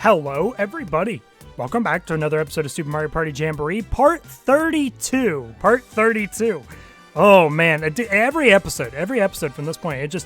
Hello, everybody. Welcome back to another episode of Super Mario Party Jamboree, Part 32. Part 32. Oh, man. Every episode from this point,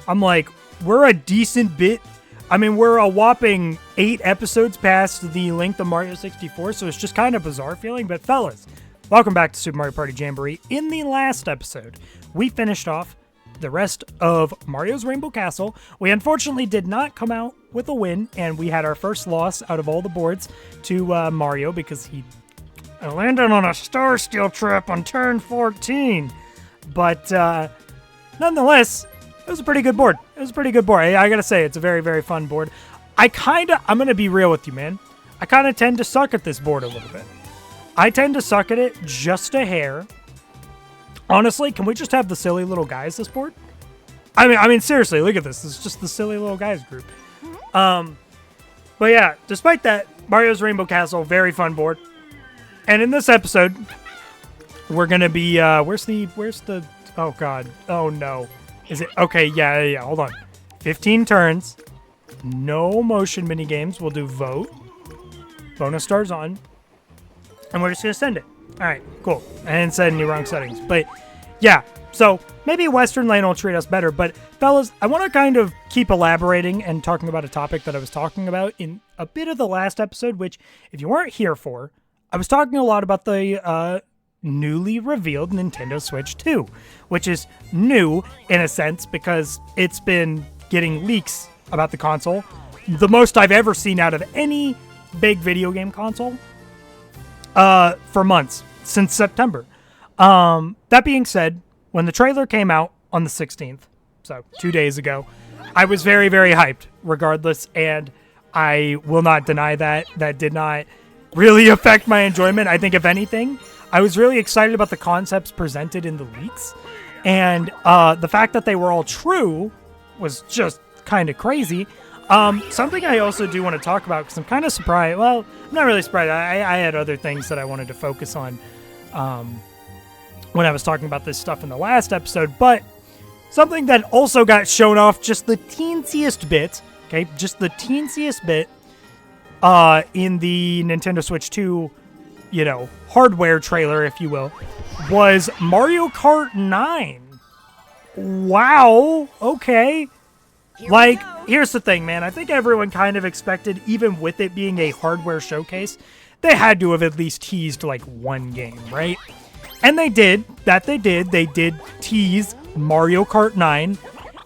I'm like, we're a decent bit. I mean, we're a whopping 8 episodes past the length of Mario 64, so it's just kind of bizarre feeling. But fellas, welcome back to Super Mario Party Jamboree. In the last episode, we finished off the rest of Mario's Rainbow Castle. We unfortunately did not come out with a win, and we had our first loss out of all the boards to Mario because he landed on a Star Steel trap on turn 14. But nonetheless, it was a pretty good board. I gotta say, it's a very, very fun board. I'm gonna be real with you, man. I kind of tend to suck at this board a little bit. I tend to suck at it just a hair. Honestly, can we just have the silly little guys this board? I mean, seriously, look at this. It's just the silly little guys group. But yeah, despite that, Mario's Rainbow Castle, very fun board. And in this episode, we're gonna be where's the oh god. Oh no. Is it okay, yeah, hold on. 15 turns. No motion mini games. We'll do vote. Bonus stars on. And we're just gonna send it. Alright, cool. I didn't set any wrong settings. But yeah, so maybe Western Lane will treat us better. But fellas, I want to kind of keep elaborating and talking about a topic that I was talking about in a bit of the last episode, which if you weren't here for, I was talking a lot about the newly revealed Nintendo Switch 2, which is new in a sense because it's been getting leaks about the console. The most I've ever seen out of any big video game console. For months, since September. That being said, when the trailer came out on the 16th, so 2 days ago, I was very, very hyped regardless, and I will not deny that. That did not really affect my enjoyment. I think if anything, I was really excited about the concepts presented in the leaks, and the fact that they were all true was just kind of crazy. Something I also do want to talk about, because I'm kind of surprised. Well, I'm not really surprised. I had other things that I wanted to focus on when I was talking about this stuff in the last episode. But something that also got shown off just the teensiest bit, okay, just the teensiest bit in the Nintendo Switch 2, hardware trailer, if you will, was Mario Kart 9. Wow, okay. Like, here's the thing, man. I think everyone kind of expected, even with it being a hardware showcase, they had to have at least teased, like, one game, right? And they did. They did tease Mario Kart 9.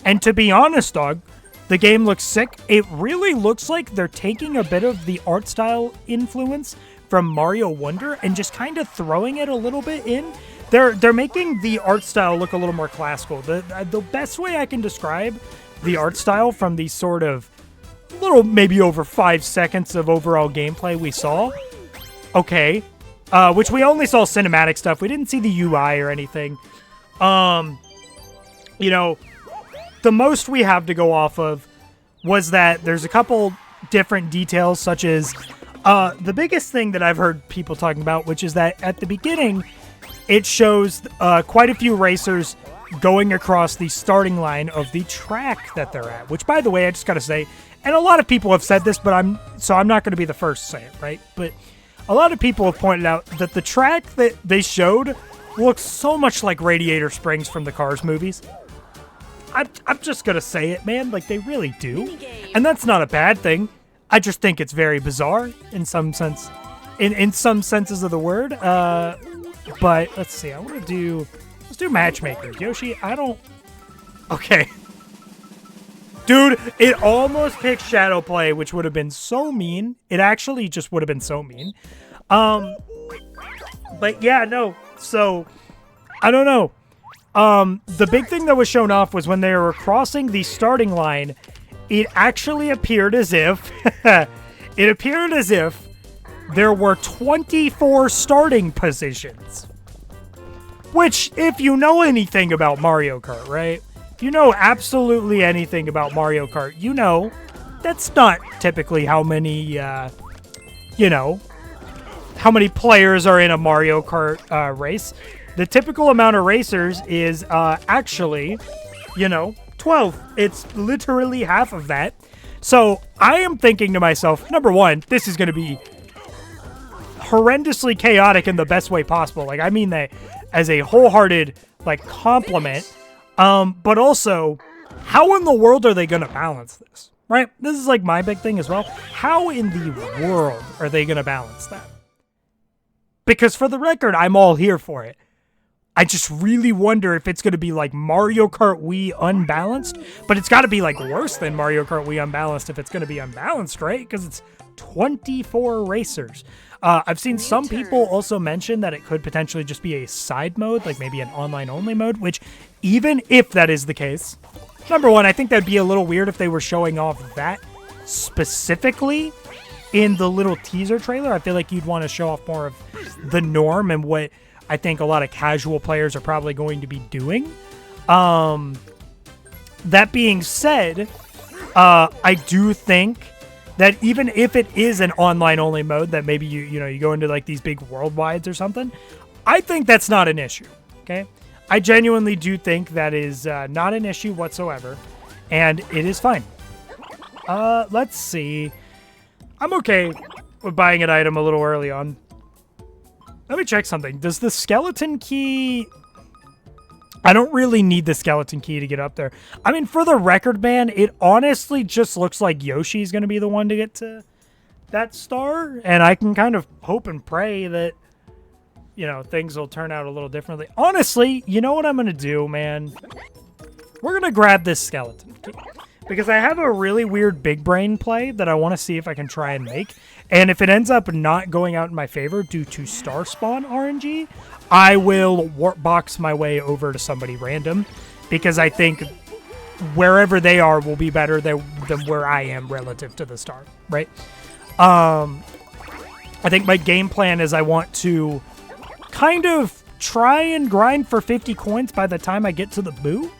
And to be honest, dog, the game looks sick. It really looks like they're taking a bit of the art style influence from Mario Wonder and just kind of throwing it a little bit in. They're making the art style look a little more classical. The best way I can describe the art style from the sort of little, maybe over 5 seconds of overall gameplay we saw. Okay. Which we only saw cinematic stuff. We didn't see the UI or anything. The most we have to go off of was that there's a couple different details, such as the biggest thing that I've heard people talking about, which is that at the beginning, it shows quite a few racers going across the starting line of the track that they're at, which, by the way, I just gotta say, and a lot of people have said this, but I'm not going to be the first to say it, right? But a lot of people have pointed out that the track that they showed looks so much like Radiator Springs from the Cars movies. I'm just gonna say it, man. Like, they really do, and that's not a bad thing. I just think it's very bizarre in some sense, in some senses of the word. But let's see. I want to do. Let's do matchmakers. Yoshi, okay. Dude, it almost picked Shadow Play, which would have been so mean. It actually just would have been so mean. But yeah, no. So, I don't know. The big thing that was shown off was when they were crossing the starting line, it actually appeared as if, there were 24 starting positions. Which, if you know anything about Mario Kart, right? If you know absolutely anything about Mario Kart, you know that's not typically how many, how many players are in a Mario Kart race. The typical amount of racers is actually, 12. It's literally half of that. So I am thinking to myself, number one, this is going to be horrendously chaotic in the best way possible. Like, I mean that as a wholehearted, like, compliment. But also, how in the world are they going to balance this? Right? This is, like, my big thing as well. How in the world are they going to balance that? Because for the record, I'm all here for it. I just really wonder if it's going to be like Mario Kart Wii unbalanced, but it's got to be like worse than Mario Kart Wii unbalanced if it's going to be unbalanced, right? Because it's 24 racers. I've seen some people also mention that it could potentially just be a side mode, like maybe an online-only mode, which even if that is the case, number one, I think that'd be a little weird if they were showing off that specifically in the little teaser trailer. I feel like you'd want to show off more of the norm and what I think a lot of casual players are probably going to be doing. That being said, I do think that even if it is an online-only mode, that maybe you go into like these big worldwides or something, I think that's not an issue. Okay, I genuinely do think that is not an issue whatsoever, and it is fine. Let's see. I'm okay with buying an item a little early on. Let me check something. Does the skeleton key... I don't really need the skeleton key to get up there. I mean, for the record, man, it honestly just looks like Yoshi's going to be the one to get to that star. And I can kind of hope and pray that, things will turn out a little differently. Honestly, you know what I'm going to do, man? We're going to grab this skeleton key. Because I have a really weird big brain play that I want to see if I can try and make. And if it ends up not going out in my favor due to star spawn RNG, I will warp box my way over to somebody random. Because I think wherever they are will be better than where I am relative to the star, right? I think my game plan is I want to kind of try and grind for 50 coins by the time I get to the boo.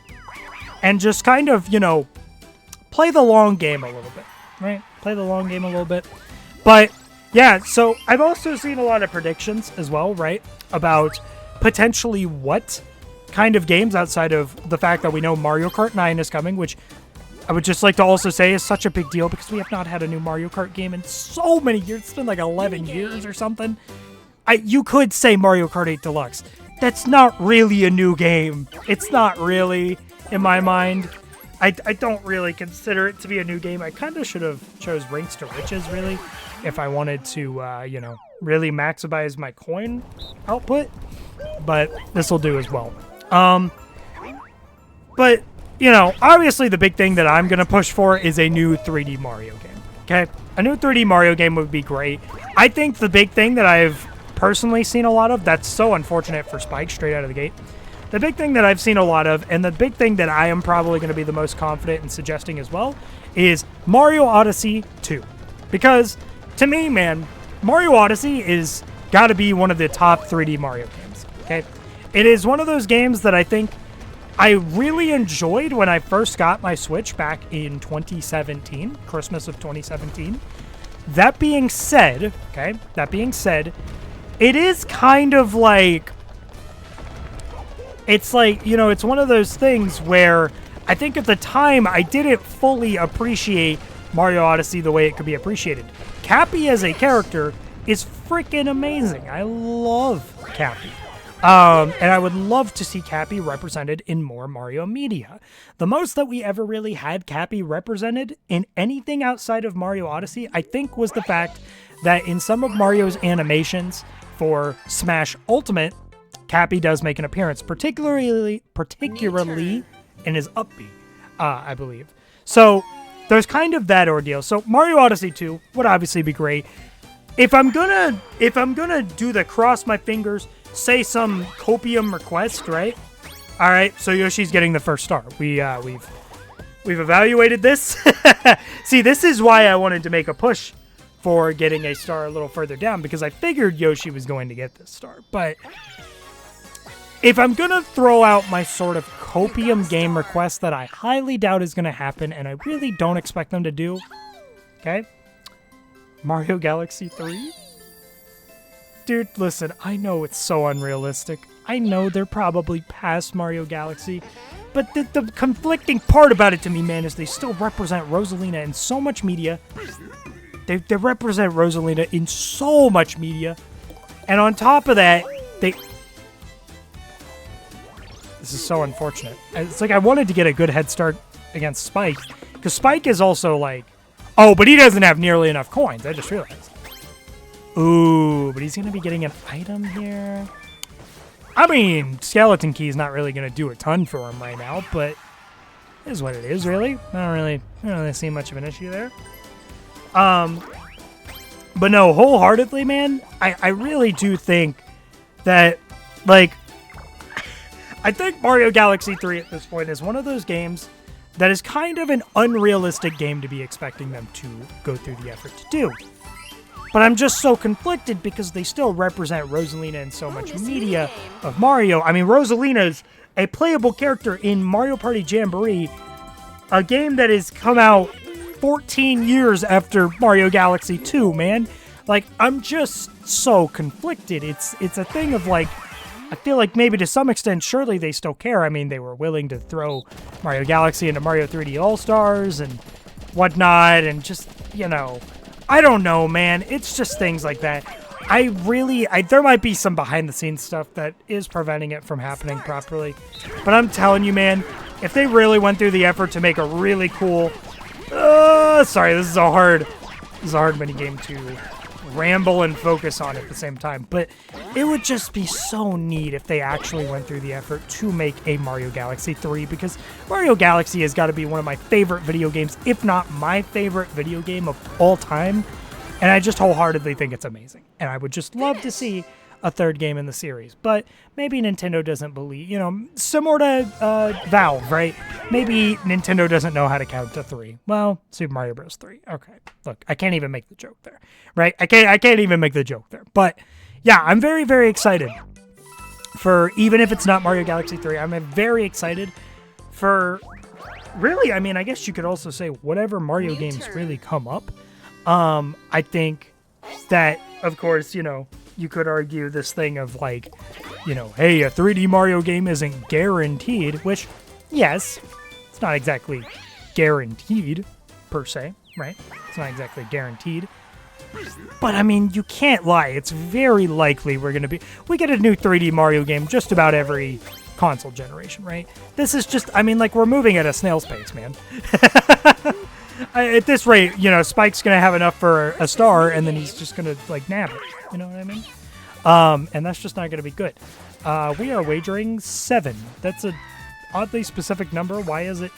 And just kind of, play the long game a little bit, right? Play the long game a little bit. But, yeah, so I've also seen a lot of predictions as well, right? About potentially what kind of games outside of the fact that we know Mario Kart 9 is coming, which I would just like to also say is such a big deal because we have not had a new Mario Kart game in so many years. It's been like 11 years or something. You could say Mario Kart 8 Deluxe. That's not really a new game. It's not really, in my mind. I don't really consider it to be a new game. I kind of should have chose Rinks to Riches, really, if I wanted to, really maximize my coin output. But this will do as well. But, obviously the big thing that I'm going to push for is a new 3D Mario game, okay? A new 3D Mario game would be great. I think the big thing that I've personally seen a lot of, that's so unfortunate for Spike straight out of the gate, the big thing that I've seen a lot of, and the big thing that I am probably going to be the most confident in suggesting as well, is Mario Odyssey 2. Because, to me, man, Mario Odyssey is got to be one of the top 3D Mario games, okay? It is one of those games that I think I really enjoyed when I first got my Switch back in 2017, Christmas of 2017. That being said, it is kind of like... It's like, it's one of those things where I think at the time I didn't fully appreciate Mario Odyssey the way it could be appreciated. Cappy as a character is freaking amazing. I love Cappy. And I would love to see Cappy represented in more Mario media. The most that we ever really had Cappy represented in anything outside of Mario Odyssey, I think, was the fact that in some of Mario's animations for Smash Ultimate, Cappy does make an appearance, particularly in his up B, I believe. So there's kind of that ordeal. So Mario Odyssey 2 would obviously be great. If I'm gonna do the cross my fingers, say some copium request, right? All right, so Yoshi's getting the first star. We've evaluated this. See, this is why I wanted to make a push for getting a star a little further down, because I figured Yoshi was going to get this star. But if I'm going to throw out my sort of copium game request that I highly doubt is going to happen, and I really don't expect them to do, okay? Mario Galaxy 3? Dude, listen, I know it's so unrealistic. I know they're probably past Mario Galaxy, but the conflicting part about it to me, man, is they still represent Rosalina in so much media. They represent Rosalina in so much media. And on top of that, this is so unfortunate. It's like I wanted to get a good head start against Spike, because Spike is also like, oh, but he doesn't have nearly enough coins. I just realized. Ooh, but he's going to be getting an item here. I mean, Skeleton Key is not really going to do a ton for him right now, but it is what it is, really. I don't really see much of an issue there. But no, wholeheartedly, man, I really do think that, like, I think Mario Galaxy 3 at this point is one of those games that is kind of an unrealistic game to be expecting them to go through the effort to do. But I'm just so conflicted because they still represent Rosalina in so much media of Mario. I mean, Rosalina's a playable character in Mario Party Jamboree, a game that has come out 14 years after Mario Galaxy 2, man. Like, I'm just so conflicted. It's a thing of, like, I feel like maybe to some extent, surely they still care. I mean, they were willing to throw Mario Galaxy into Mario 3D All-Stars and whatnot, and just, you know, I don't know, man. It's just things like that. There might be some behind-the-scenes stuff that is preventing it from happening properly. But I'm telling you, man, if they really went through the effort to make a really cool... sorry, this is a hard minigame to ramble and focus on at the same time. But it would just be so neat if they actually went through the effort to make a Mario Galaxy 3, because Mario Galaxy has got to be one of my favorite video games, if not my favorite video game of all time. And I just wholeheartedly think it's amazing. And I would just love to see a third game in the series. But maybe Nintendo doesn't believe, you know, similar to Valve, right? Maybe Nintendo doesn't know how to count to 3. Well, Super Mario Bros. 3. Okay, look, I can't even make the joke there, right? I can't even make the joke there. But yeah, I'm very, very excited for, even if it's not Mario Galaxy 3, I'm very excited for, really, I mean, I guess you could also say whatever Mario games really come up. I think that, of course, you know, you could argue this thing of, like, you know, hey, a 3D Mario game isn't guaranteed, which, yes, it's not exactly guaranteed, per se, right? It's not exactly guaranteed. But, I mean, you can't lie. It's very likely we get a new 3D Mario game just about every console generation, right? This is just, I mean, like, we're moving at a snail's pace, man. At this rate, you know, Spike's going to have enough for a star, and then he's just going to, like, nab it. You know what I mean? And that's just not going to be good. We are wagering 7. That's a oddly specific number. Why is it?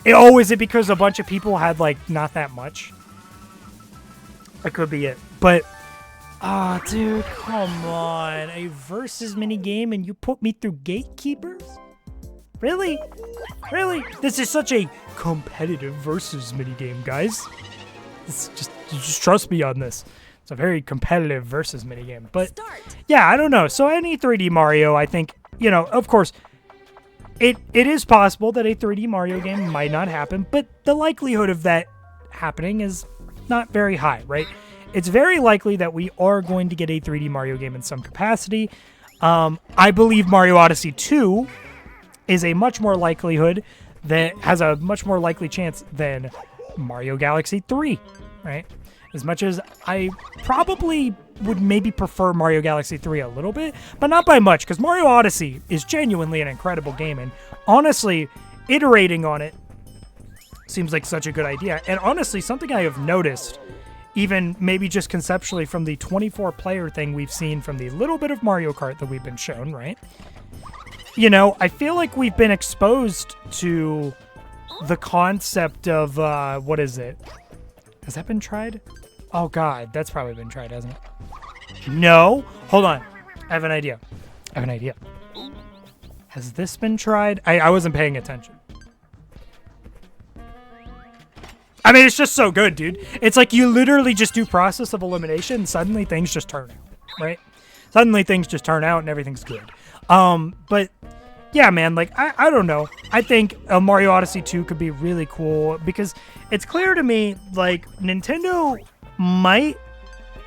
Oh, is it because a bunch of people had, like, not that much? That could be it. But, dude, come on. A versus minigame and you put me through gatekeepers? Really? Really? This is such a competitive versus minigame, guys. Just trust me on this. It's a very competitive versus minigame. But, yeah, I don't know. So any 3D Mario, I think, you know, of course, it is possible that a 3D Mario game might not happen, but the likelihood of that happening is not very high, right? It's very likely that we are going to get a 3D Mario game in some capacity. I believe Mario Odyssey 2 is a much more likelihood that has a much more likely chance than Mario Galaxy 3, right? As much as I probably would maybe prefer Mario Galaxy 3 a little bit, but not by much, because Mario Odyssey is genuinely an incredible game, and honestly, iterating on it seems like such a good idea. And honestly, something I have noticed, even maybe just conceptually from the 24-player thing we've seen from the little bit of Mario Kart that we've been shown, right? You know, I feel like we've been exposed to the concept of, what is it? Has that been tried? Oh, God, that's probably been tried, hasn't it? No? Hold on. I have an idea. Has this been tried? I wasn't paying attention. I mean, it's just so good, dude. It's like you literally just do process of elimination and suddenly things just turn out, right? Suddenly things just turn out and everything's good. But yeah, man, like, I don't know. I think Mario Odyssey 2 could be really cool because it's clear to me, like, Nintendo might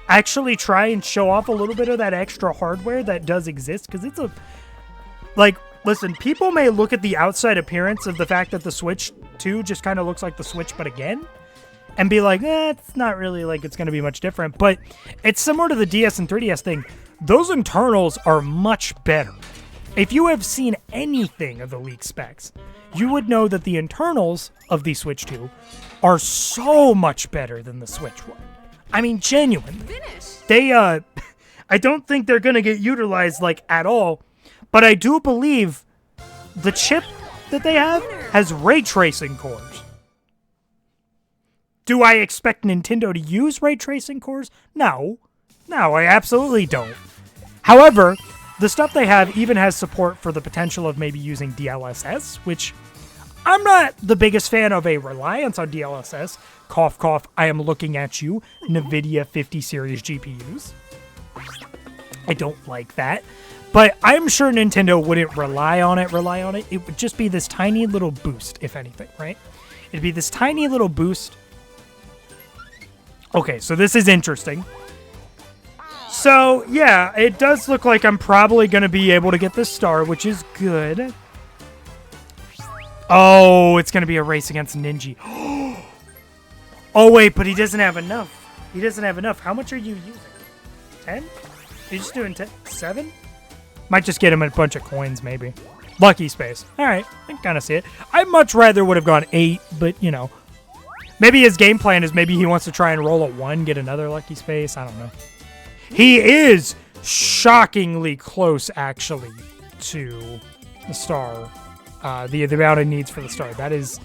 actually try and show off a little bit of that extra hardware that does exist, because it's a Like, listen, people may look at the outside appearance of the fact that the Switch 2 just kind of looks like the Switch, but again, and be like, it's not really like it's going to be much different. But it's similar to the DS and 3DS thing. Those internals are much better. If you have seen anything of the leaked specs, you would know that the internals of the Switch 2 are so much better than the Switch 1. I mean, genuinely. They, I don't think they're going to get utilized, like, at all. But I do believe the chip that they have has ray tracing cores. Do I expect Nintendo to use ray tracing cores? No. No, I absolutely don't. However, the stuff they have even has support for the potential of maybe using DLSS, which I'm not the biggest fan of a reliance on DLSS. Cough, cough, I am looking at you, NVIDIA 50 series GPUs. I don't like that. But I'm sure Nintendo wouldn't rely on it. It would just be this tiny little boost, if anything, right? It'd be this tiny little boost. Okay, so this is interesting. So, yeah, it does look like I'm probably going to be able to get this star, which is good. Oh, it's going to be a race against Ninja. Oh, wait, but he doesn't have enough. He doesn't have enough. How much are you using? 10? You're just doing 10? 7? Might just get him a bunch of coins, maybe. Lucky space. All right, I can kind of see it. I much rather would have gone 8, but, you know. Maybe his game plan is maybe he wants to try and roll a 1, get another lucky space. I don't know. He is shockingly close, actually, to the star. The amount it needs for the star. That is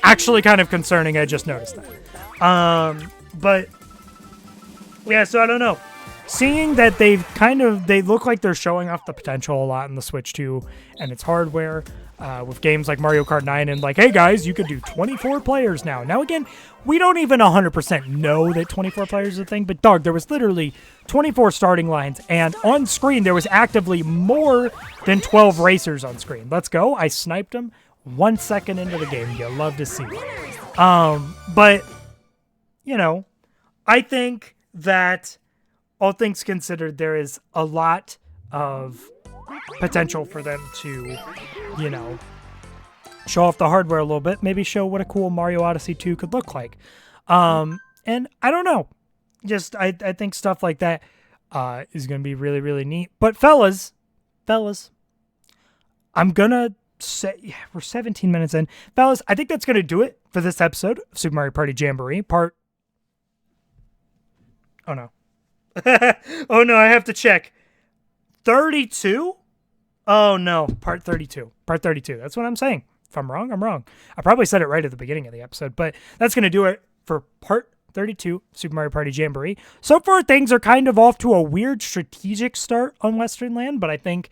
actually kind of concerning. I just noticed that. But, yeah, so I don't know. Seeing that they look like they're showing off the potential a lot in the Switch 2 and its hardware, with games like Mario Kart 9 and like, hey guys, you could do 24 players now. Now again, we don't even 100% know that 24 players is a thing, but dog, there was literally 24 starting lines, and on screen there was actively more than 12 racers on screen. Let's go. I sniped them 1 second into the game. You love to see it. But, you know, I think that all things considered, there is a lot of potential for them to, you know, show off the hardware a little bit. Maybe show what a cool Mario Odyssey 2 could look like. And I don't know. Just, I think stuff like that is going to be really, really neat. But fellas, I'm going to say, yeah, we're 17 minutes in. Fellas, I think that's going to do it for this episode of Super Mario Party Jamboree. Oh, no. Oh no, I have to check. 32? Oh no, part 32. Part 32. That's what I'm saying. If I'm wrong, I'm wrong. I probably said it right at the beginning of the episode, but that's going to do it for part 32, Super Mario Party Jamboree. So far, things are kind of off to a weird strategic start on Western Land, but I think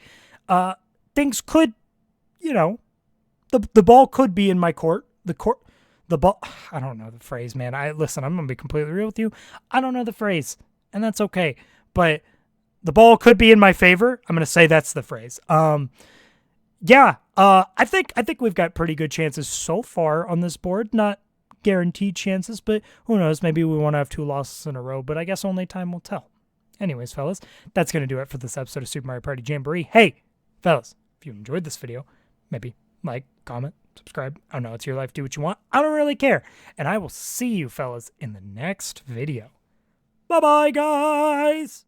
things could, you know, the ball could be in my court. The ball, I don't know the phrase, man. Listen, I'm going to be completely real with you. I don't know the phrase. And that's okay. But the ball could be in my favor. I'm going to say that's the phrase. Yeah, I think we've got pretty good chances so far on this board. Not guaranteed chances, but who knows? Maybe we want to have 2 losses in a row, but I guess only time will tell. Anyways, fellas, that's going to do it for this episode of Super Mario Party Jamboree. Hey, fellas, if you enjoyed this video, maybe like, comment, subscribe. I don't know. It's your life. Do what you want. I don't really care. And I will see you, fellas, in the next video. Bye-bye, guys!